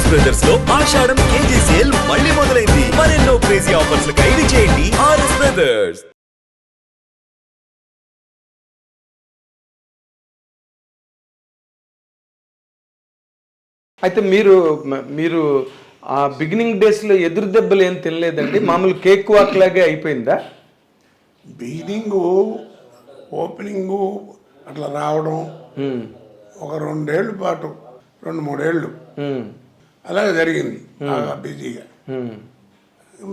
RS brothers లో ఆషాఢం KG sale మళ్ళీ మొదలైంది. మరెన్నో క్రేజీ ఆఫర్స్ ఖైదీ చేయండి ఆర్ఎస్ బ్రదర్స్. అయితే మీరు ఆ బిగినింగ్ డేస్లో ఎదురు దెబ్బలు ఏం తినలేదండి? మామూలు కేక్ వాక్ లాగే అయిపోయిందా? బిగినింగు ఓపెనింగు అట్లా రావడం ఒక 2 ఏళ్ళ పాటు 2-3 ఏళ్ళు అలాగే జరిగింది బాగా బిజీగా.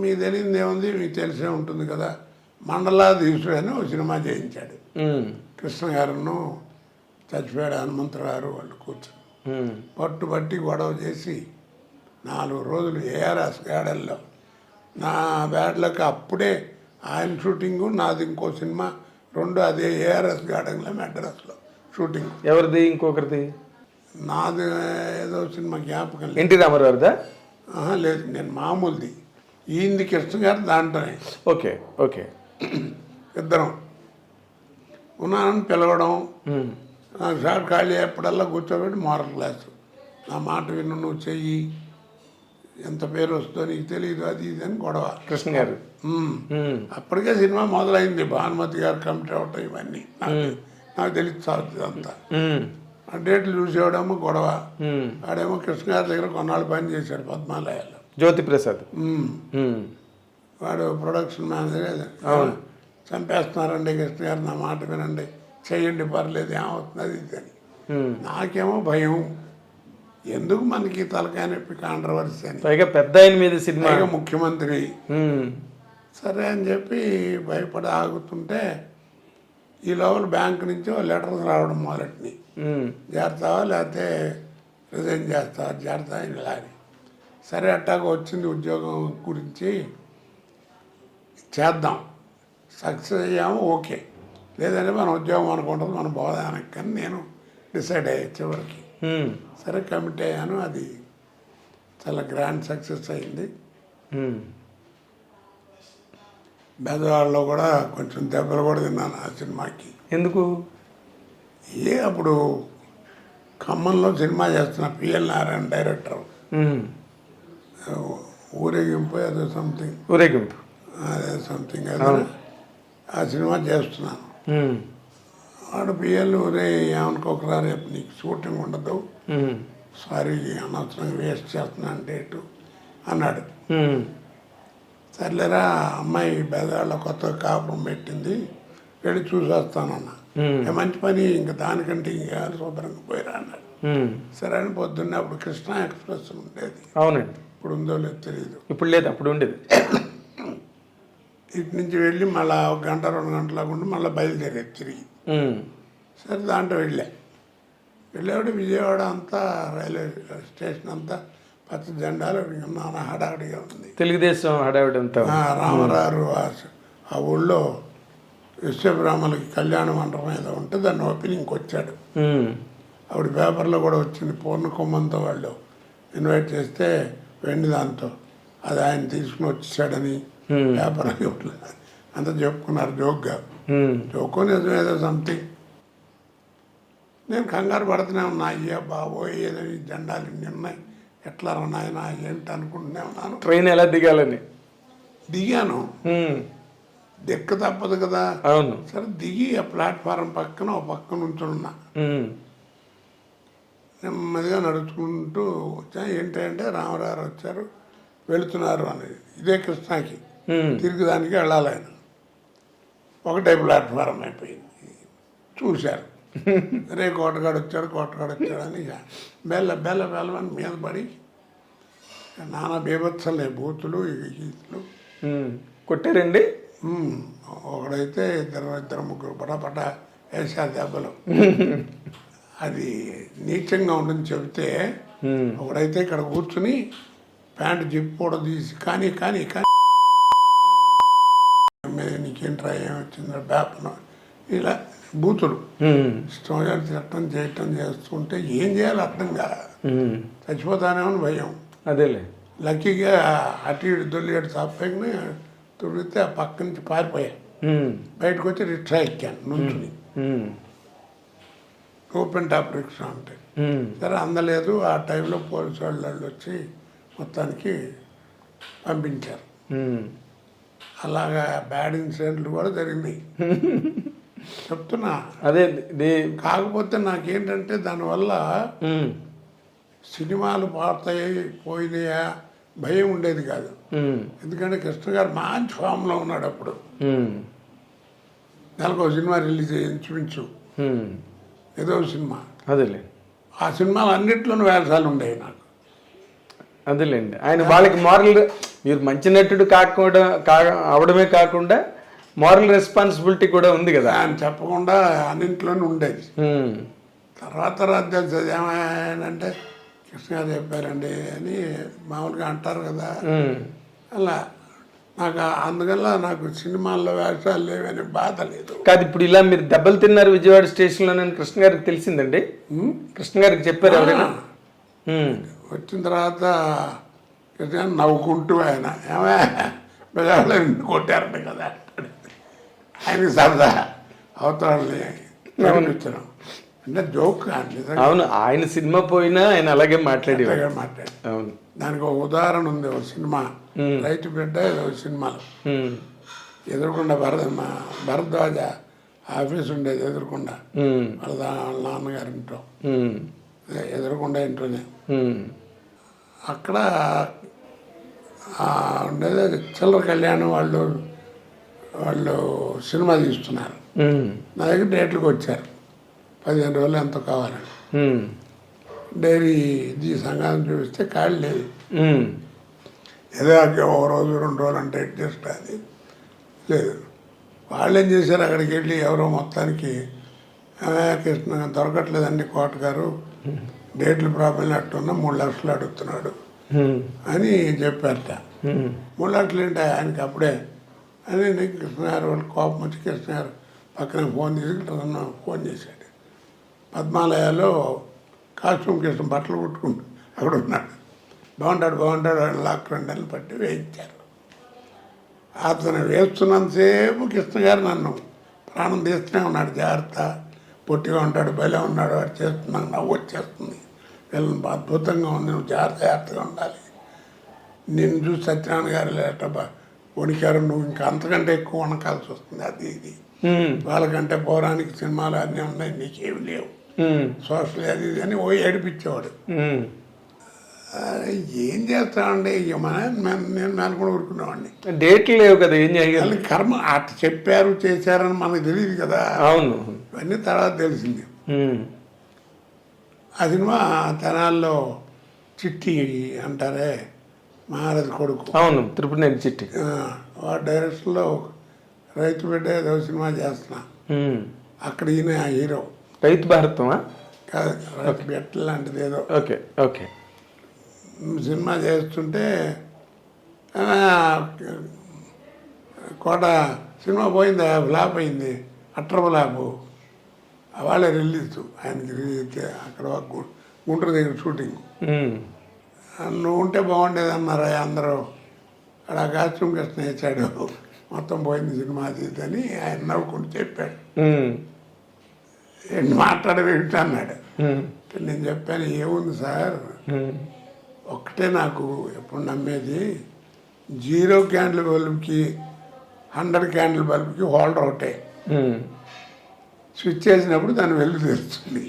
మీకు తెలియదు ఏముంది, మీకు తెలిసే ఉంటుంది కదా. మండలాధీశుడు అని ఒక సినిమా చేయించాడు కృష్ణ గారును, చచ్చిపోయాడు హనుమంతరావు గారు. వాళ్ళు కూర్చొని పట్టుబట్టి గొడవ చేసి 4 రోజులు ఏఆర్ఎస్ గార్డెన్లో నా బ్యాడ్లకు అప్పుడే ఆయన షూటింగు, నాది ఇంకో సినిమా 2 అదే ఏఆర్ఎస్ గార్డెన్లో మెడ్రాస్లో షూటింగ్. ఎవరిది? ఇంకొకరిది? నాది ఏదో సినిమా జ్ఞాపకం లేదు. ఎన్టీ రామారావుదా? లేదు, నేను మామూలుది. ఈయనది కృష్ణ గారు దాంట్లోనే. Okay okay. ఇద్దరం ఉన్నానని పిలవడం, నాకు షాట్ ఖాళీ అయ్యేప్పుడల్లా కూర్చోబెట్టి మోరల్ క్లాసు, నా మాట విను, నువ్వు చెయ్యి, ఎంత పేరు వస్తుందో నీకు తెలియదు, అది ఇది అని గొడవ. కృష్ణ గారు అప్పటికే సినిమా మొదలైంది. భానుమతి గారు కమిటీ అవటం ఇవన్నీ నాకు తెలిసి సాగుతుంది అంతా. ఆ డేట్లు చూసేవాడేమో గొడవ. వాడేమో కృష్ణ గారి దగ్గర కొన్నాళ్ళు పని చేశాడు పద్మాలయాల్లో, జ్యోతి ప్రసాద్. వాడు ప్రొడక్షన్ మేనేజర్. చంపేస్తున్నారండి కృష్ణ గారు, నా మాట వినండి, చెయ్యండి, పర్లేదు, ఏమవుతుంది అది ఇది అని. నాకేమో భయం, ఎందుకు మనకి తలకాయ నొప్పి, కాంట్రవర్సీ అని. పైగా పెద్ద ఆయన మీద సినిమా, ముఖ్యమంత్రి. సరే అని చెప్పి భయపడి ఆగుతుంటే ఈ లోపల బ్యాంక్ నుంచి లెటర్స్ రావడం మొదలెట్టినాయి. చేస్తావా లేకపోతే రిజైన్ చేస్తావా, చేస్తా ఇలా అని. సరే అట్టాగా వచ్చింది ఉద్యోగం గురించి, చేద్దాం, సక్సెస్ అయ్యాము ఓకే, లేదంటే మన ఉద్యోగం అనుకుంటుంది, మన బోధానికి. కానీ నేను డిసైడ్ అయ్యా చివరికి. సరే కమిట్ అయ్యాను. అది చాలా గ్రాండ్ సక్సెస్ అయింది. బెదవాడలో కూడా కొంచెం దెబ్బలు కూడా తిన్నాను ఆ సినిమాకి. ఎందుకు? అప్పుడు ఖమ్మంలో సినిమా చేస్తున్న పిఎల్ నారాయణ డైరెక్టర్, ఊరేగింపు ఏదో సంథింగ్, ఊరేగింపు అదే సంథింగ్ ఏదో, ఆ సినిమా చేస్తున్నాను. వాడు పిఎల్, ఊరే ఏమనుకోకరా, రేపు నీకు షూటింగ్ ఉండదు, సారీ అనవసరంగా వేస్ట్ చేస్తున్నా డేటు అన్నాడు. సర్లేరా, అమ్మాయి బెదవాళ్ళ కొత్తగా కాపురం పెట్టింది, వెళ్ళి చూసి వస్తానన్నా. మంచి పని, ఇంకా దానికంటే ఇంకా శుభ్రంగా పోయిరా అన్నాడు. సరే అని పొద్దున్నే అప్పుడు కృష్ణా ఎక్స్ప్రెస్ ఉండేది. అవునండి. ఇప్పుడు ఉందో లేదు తెలియదు. ఇప్పుడు లేదు, అప్పుడు ఉండేది. ఇటు నుంచి వెళ్ళి మళ్ళీ 1 గంట 2 గంటలకు ఉండి మళ్ళీ బయలుదేరేది తిరిగి. సరే దాంట్లో వెళ్ళేవాడు విజయవాడ అంతా, రైల్వే స్టేషన్ అంతా పచ్చ జెండాలు నాన్న హడావిడిగా ఉంది. తెలుగుదేశం హడావిడి అంతా. రామరారు ఆ ఊళ్ళో విశ్వబ్రాహ్మణులకి కళ్యాణ మండపం ఏదో ఉంటే దాన్ని ఓపెనింగ్కి వచ్చాడు. ఆవిడ పేపర్లో కూడా వచ్చింది, పూర్ణ కుంభంతో వాళ్ళు ఇన్వైట్ చేస్తే వెండి దాంతో అది ఆయన తీసుకుని వచ్చేసాడని పేపర్ అంతా చెప్పుకున్నారు జోక్గా. జోకో నిజం ఏదో సంథింగ్. నేను కంగారు పడుతూనే ఉన్నా, అయ్యా బాబోయ్ ఏదో ఈ జెండాలు ఇన్ని ఉన్నాయి, ఎట్లా నాయనా ఏంటి అనుకుంటూనే ఉన్నాను. ట్రైన్ ఎలా దిగాలని దిగాను, దిక్క తప్పదు కదా. అవును. సరే దిగి ఆ ప్లాట్ఫారం పక్కన ఒక పక్కన ఉంచున్నా, నెమ్మదిగా నడుచుకుంటూ వచ్చా. ఏంటంటే రామరావు వచ్చారు, వెళుతున్నారు అనేది. ఇదే కృష్ణాకి తిరిగి దానికి వెళ్ళాలి ఆయన. ఒకటే ప్లాట్ఫారం అయిపోయింది. చూశారు, రే కోటగాడు వచ్చాడు అని బెల్ల మీద పడి నానా బీభత్సలే, బూతులు గీతులు కొట్టారండి. ఒకడైతే ఇద్దరు ముగ్గురు పటాపట వేసారు దెబ్బలు. అది నీచంగా ఉండని చెబితే ఒకడైతే ఇక్కడ కూర్చుని ప్యాంటు జిప్ కూడా తీసి కానీ నీకేంట్రా ఏమొచ్చిందో బేపను ఇలా బూతులు ఇష్టం చట్టం చేయటం చేస్తుంటే ఏం చేయాలి అర్థం కాదు. చచ్చిపోతానేమని భయం. అదేలే, లక్కీగా అటు ఇటు దొల్లిగట్టు సాపేకనే తుడితే ఆ పక్క నుంచి పారిపోయా. బయటకు వచ్చి రిక్షా ఎక్కాను నుంచుని. ఓపెన్ టాప్ రిక్షా ఉంటాయి. సరే అందలేదు. ఆ టైంలో పోలీసు వాళ్ళు వచ్చి మొత్తానికి పంపించారు. అలాగా బ్యాడ్ ఇన్సిడెంట్లు కూడా జరిగినాయి. చెప్తున్నా అదే కాకపోతే నాకేంటంటే దానివల్ల సినిమాలు పోయినాయా భయం ఉండేది కాదు. ఎందుకంటే కృష్ణ గారు మంచి ఫామ్లో ఉన్నాడు అప్పుడు. నెలకు ఒక సినిమా రిలీజ్ అయ్యి ఇంచుమించు ఏదో సినిమా. అదేలే ఆ సినిమాలు అన్నింటిలోనూ వేషాలు ఉండేవి నాకు. అదేలేండి. ఆయన వాళ్ళకి మారల్, మీరు మంచి నటుడు అవడమే కాకుండా మారల్ రెస్పాన్సిబిలిటీ కూడా ఉంది కదా. ఆయన చెప్పకుండా అన్నింటిలోనూ ఉండేది. తర్వాత తెలిసేది ఏమైందంటే కృష్ణ గారు చెప్పారండి అని మామూలుగా అంటారు కదా. అలా నాకు అందువల్ల నాకు సినిమాల్లో వేషాలు లేవని బాధ లేదు. కాదు, ఇప్పుడు ఇలా మీరు దెబ్బలు తిన్నారు విజయవాడ స్టేషన్లోనని కృష్ణ గారికి తెలిసిందండి? కృష్ణ గారికి చెప్పారు ఎవరైనా? వచ్చిన తర్వాత కృష్ణ గారు నవ్వుకుంటూ ఆయన ఏమే బెజవాడలో కొట్టారంట కదా ఆయనకి సరదా అవతరాలని పంపించడం అంటే జోక్ కాదు. అవును, ఆయన సినిమా పోయినా ఆయన అలాగే మాట్లాడి. అవును, దానికి ఒక ఉదాహరణ ఉంది. ఒక సినిమా రైతు బిడ్డ ఏదో సినిమాలో ఎదురుకుండా భరద్వాజ ఆఫీస్ ఉండేది ఎదురుకుండా వాళ్ళ నాన్నగారి ఇంట్లో ఎదురుకుండా ఇంట్లోనే. అక్కడ ఉండేది చిల్లర కళ్యాణం వాళ్ళు సినిమా తీస్తున్నారు. నా దగ్గర డేట్లకు వచ్చారు. 15 రోజులు ఎంతో కావాలని. డైరీ ఇది సంఘాన్ని చూపిస్తే ఖాళీ లేదు. ఏదో ఒక రోజు 2 రోజులు అంటే అడ్జస్ట్ అది లేదు. వాళ్ళు ఏం చేశారు, అక్కడికి వెళ్ళి ఎవరో మొత్తానికి కృష్ణ దొరకట్లేదండి కోట గారు, డేట్లు ప్రాబ్లం అట్టున్నా 3 లక్షలు అడుగుతున్నాడు అని చెప్పారట. 3 లక్షలు ఏంటి ఆయనకి అప్పుడే అని కృష్ణ గారు వాళ్ళు కోపం వచ్చి కృష్ణ గారు పక్కన ఫోన్ తీసుకుంటారన్న ఫోన్ చేశాడు. పద్మాలయాలో కాస్ట్యూమ్ కృష్ణ బట్టలు కుట్టుకుంటూ అక్కడ ఉన్నాడు. బాగుంటాడు లాక్ 2 నెలలు పట్టి వేయించారు. అతను వేస్తున్నంతసేపు కృష్ణ గారు నన్ను ప్రాణం తీస్తూనే ఉన్నాడు. జాగ్రత్త, పొట్టిగా ఉంటాడు, భలే ఉన్నాడు, వాడు చేస్తున్నాను, నవ్వు వచ్చేస్తుంది, వీళ్ళని అద్భుతంగా ఉంది, నువ్వు జాగ్రత్తగా ఉండాలి, నిన్ను చూసి సత్యనారాయణ గారు లేట వణికారు, నువ్వు ఇంకా అంతకంటే ఎక్కువ వణకాల్సి వస్తుంది, అది ఇది వాళ్ళకంటే పౌరాణిక సినిమాలు అన్నీ ఉన్నాయి, నీకేమి లేవు, సోషల్ అది ఇది అని ఏడిపించేవాడు. ఏం చేస్తామండి నేను మేలుకొని ఊరుకునేవాడిని. డేట్లు లేవు కదా, ఏం చేయాలి, కర్మ అటు చెప్పారు చేశారని మనకు తెలియదు కదా. అవును, ఇవన్నీ తర్వాత తెలిసింది. ఆ సినిమా తెనాల్లో చిట్టి అంటారే మహారాజు కొడుకు, అవును, తిరుపతి చిట్టి, వాడు డైరెక్షన్లో రైతు బిడ్డ ఏదో సినిమా చేస్తున్నా. అక్కడ ఈయన హీరో. రైతు భారతమా కాదు, రైతు బిడ్డ లాంటిది ఏదో. Okay okay. సినిమా చేస్తుంటే కోట సినిమా పోయింది, ఫ్లాప్ అయింది, అట్ర ఫ్లాపు. వాళ్ళే రిలీజ్ ఆయనకి అక్కడ గుంటూరు దగ్గర షూటింగ్. నువ్వు ఉంటే బాగుండేది అన్నారు అందరూ. అక్కడ కాస్ట్యూమ్ కృష్ణ ఇచ్చాడు, మొత్తం పోయింది సినిమా అది అని ఆయన నవ్వుకుంటూ చెప్పాడు. మాట్లాడవేంటి అన్నాడు. నేను చెప్పాను, ఏముంది సార్, ఒక్కటే నాకు ఎప్పుడు నమ్మేది, 0 క్యాండిల్ బల్బుకి 100 క్యాండిల్ బల్బుకి హోల్డర్ ఒకటే, స్విచ్ చేసినప్పుడు దాని వెలుగు తెరుస్తుంది,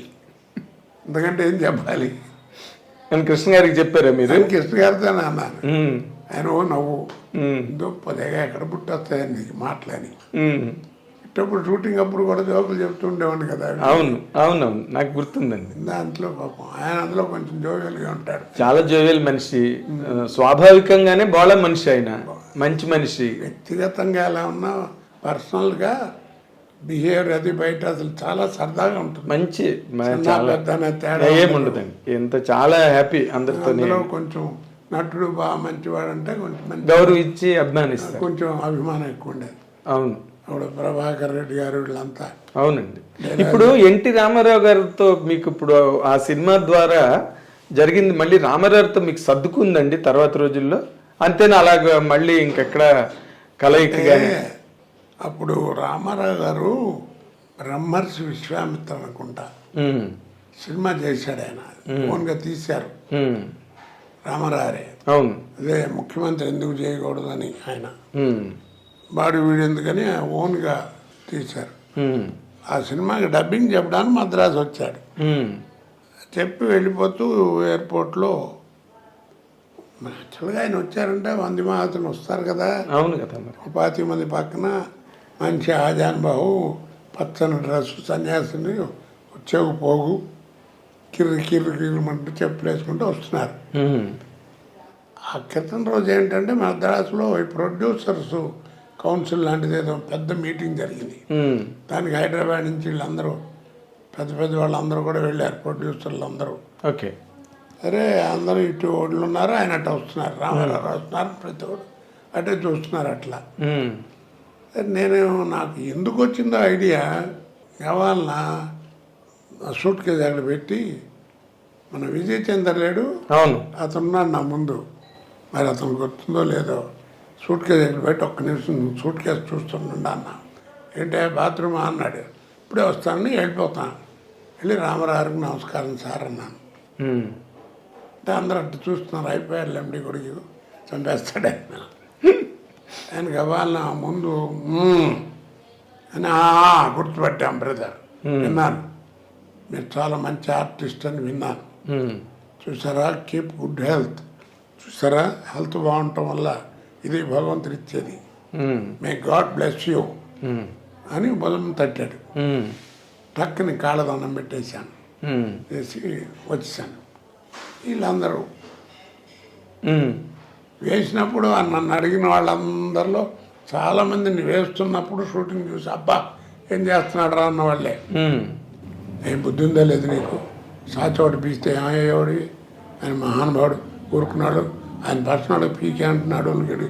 ఎందుకంటే ఏం చెప్పాలి అని కృష్ణ గారికి చెప్పారా మీరు? కృష్ణ గారితో అన్నాను. ఆయన ఓ నవ్వు, గొప్పదేగా ఎక్కడ పుట్టొస్తాయని నీకు మాటలని. ఇట్టప్పుడు షూటింగ్ అప్పుడు కూడా జోకులు చెప్తూ ఉండేవాడిని కదా. అవును అవునవును, నాకు గుర్తుందండి. దాంట్లో పాపం ఆయన అందులో కొంచెం జోవియల్గా ఉంటాడు, చాలా జోవియల్ మనిషి, స్వాభావికంగానే బాగా మనిషి, ఆయన మంచి మనిషి. వ్యక్తిగతంగా ఎలా ఉన్నా పర్సనల్గా బిహేవియర్ అది బయట అసలు చాలా సరదాగా ఉంటుంది, మంచి తేడా ఏముండదండి, ఎంత చాలా హ్యాపీ అందరితో. అందులో కొంచెం నటుడు బాగా మంచివాడు అంటే కొంచెం మంచి గౌరవం ఇచ్చి అభిమానిస్తారు, కొంచెం అభిమానం ఎక్కువ ఉండేది. అవును, అప్పుడు ప్రభాకర్ రెడ్డి గారు వీళ్ళంతా. అవునండి. ఇప్పుడు ఎన్టీ రామారావు గారితో మీకు ఇప్పుడు ఆ సినిమా ద్వారా జరిగింది, మళ్ళీ రామారావుతో మీకు సర్దుకుందండి తర్వాత రోజుల్లో, అంతేనా? అలాగ మళ్ళీ ఇంకెక్కడ కలయిక కానీ? అప్పుడు రామారావు గారు బ్రహ్మర్షి విశ్వామిత్ర అనుకుంటా ఉమ్, సినిమా చేశాడు ఆయన, ఓన్గా తీశారు ఉమ్, రామరారే. అవును. అదే ముఖ్యమంత్రి ఎందుకు చేయకూడదని ఆయన ఉమ్, బాడీ వీడెందుకని ఓన్గా తీశారు. ఉమ్, ఆ సినిమాకి డబ్బింగ్ చెప్పడానికి మద్రాసు వచ్చాడు. ఉమ్, చెప్పి వెళ్ళిపోతూ ఎయిర్పోర్ట్లో యాక్చువల్గా ఆయన వచ్చారంటే వంది మహాత్ములు వస్తారు కదా, అవును కదా మరి. ఒక 25 మంది పక్కన మంచి ఆజాన్ బాహు పచ్చని డ్రెస్సు సన్యాసిని వచ్చేకు పోగు కిర్రు చెప్పులు వేసుకుంటూ వస్తున్నారు. ఉమ్, ఆ క్రితం రోజు ఏంటంటే మద్రాసులో ఈ ప్రొడ్యూసర్స్ కౌన్సిల్ లాంటిది ఏదో పెద్ద మీటింగ్ జరిగింది. ఉమ్, దానికి హైదరాబాద్ నుంచి వీళ్ళందరూ పెద్ద పెద్ద వాళ్ళందరూ కూడా వెళ్ళారు, ప్రొడ్యూసర్లు అందరూ. ఓకే. సరే అందరూ ఇటు వాళ్ళు ఉన్నారు, ఆయన అట్లా వస్తున్నారు, రామారావు వస్తున్నారు, ప్రతి ఒక్కరు అటే చూస్తున్నారు అట్లా. ఉమ్, నేను నాకు ఎందుకు వచ్చిందో ఐడియా, కావాలన్నా సూట్ కేసు అక్కడ పెట్టి మన విజయ్ చంద్ర లేడు, అవును. అతనున్నాడు నా ముందు, మరి అతను గుర్తుందో లేదో, సూట్ కేసు అక్కడ పెట్టి ఒక్క నిమిషం సూట్ కేసు చూస్తుండ అన్న. ఏంటంటే బాత్రూమ్ అన్నాడు, ఇప్పుడే వస్తానని వెళ్ళిపోతాను. వెళ్ళి రామరావుకి నమస్కారం సార్ అన్నాను. ఉమ్, అంటే అందరూ అట్టు చూస్తున్నారు, అయిపోయారు ఎండి కొడుకు చంపేస్తాడు ఆయన. ఆయన కావాలన్న ముందు అని గుర్తుపట్టాం బ్రదర్, విన్నాను మీరు చాలా మంచి ఆర్టిస్ట్ అని విన్నాను. ఉమ్, చూసారా, కీప్ గుడ్ హెల్త్, చూసారా హెల్త్ బాగుండటం వల్ల ఇది భగవంతుడు ఇచ్చేది, ఉమ్, మే గాడ్ బ్లెస్ యూ ఉమ్, అని బలం తట్టాడు. ఉమ్, టక్కుని కాళ్ళదండం పెట్టేశాను, ఉమ్, వేసి వచ్చేసాను. వీళ్ళందరూ ఉమ్, వేసినప్పుడు నన్ను అడిగిన వాళ్ళందరిలో చాలామందిని వేస్తున్నప్పుడు షూటింగ్ చూసి అబ్బా ఏం చేస్తున్నాడు రా అన్న వాళ్ళే. ఉమ్, ఏం బుద్ధి ఉందో లేదు నీకు, సాచోటి పీస్తే ఏమయ్యేవాడి, ఆయన మహానుభావుడు ఊరుకున్నాడు, ఆయన పర్సనల్ పీకే అంటున్నాడు, వాళ్ళకి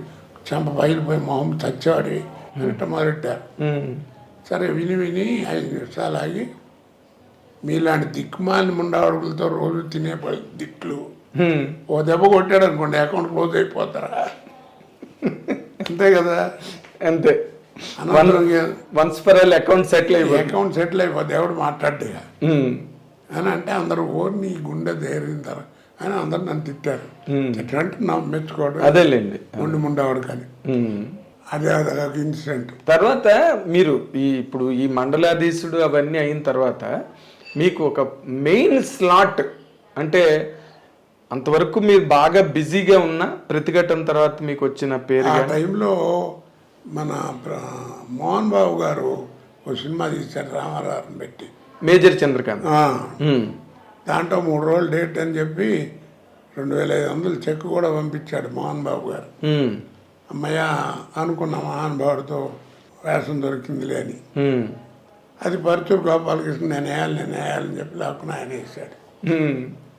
చెంప బయలుపోయి మొహం చచ్చేవాడి అంటే మొదలెట్టారు. ఉమ్, సరే విని 5 నిమిషాలు ఆగి, మీలాంటి దిక్కుమాలిన ముండాడుగులతో రోజు తినే దిట్లు ఉమ్, ఓ దెబ్బ కొట్టాడు అనుకోండి అకౌంట్ క్లోజ్ అయిపోతారా, అంతే కదా. అంతే. అనంతరం once for all account settle అయిపోయింది. అకౌంట్ సెటిల్ అయిపోతే ఎవడు మాట్లాడ్డా అని అంటే అందరూ నీ గుండె దేరింతారు అని అందరు నన్ను తిట్టారు. తిట్టంటే నా మెచ్చుకోవడం అదేలేండి. ఉండేవాడు కానీ ఉమ్. అదే అదొక ఇన్సిడెంట్. తర్వాత మీరు ఇప్పుడు ఈ మండలాధీశుడు అవన్నీ అయిన తర్వాత మీకు ఒక మెయిన్ స్లాట్ అంటే అంతవరకు మీరు బాగా బిజీగా ఉన్న ప్రతిఘటన తర్వాత మీకు వచ్చిన పేరు ఆ టైంలో మన మోహన్ బాబు గారు ఒక సినిమా తీశారు రామారావుని పెట్టి, మేజర్ చంద్రకాంత్. దాంట్లో 3 రోజులు డేట్ అని చెప్పి 2500 చెక్ కూడా పంపించాడు మోహన్ బాబు గారు. అమ్మయ్య అనుకున్న మహానుభావుడితో వేషం దొరికిందిలే అని. అది పరుచూరు గోపాలకృష్ణ నేను వేయాలని చెప్పి లాక్కుని ఆయన వేసాడు.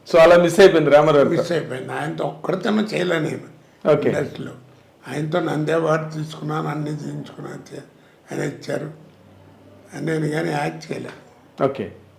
సో అలా మిస్ అయిపోయింది రామారావు. మిస్ అయిపోయింది. ఆయనతో ఒక్కడితేనే చేయలే నేను ఇండస్ట్రీలో. ఆయనతో నందే వాటి తీసుకున్నాను, అన్నీ తీయించుకున్నాను, ఆయన ఇచ్చారు, నేను కానీ యాక్ట్ చేయలేదు. ఓకే.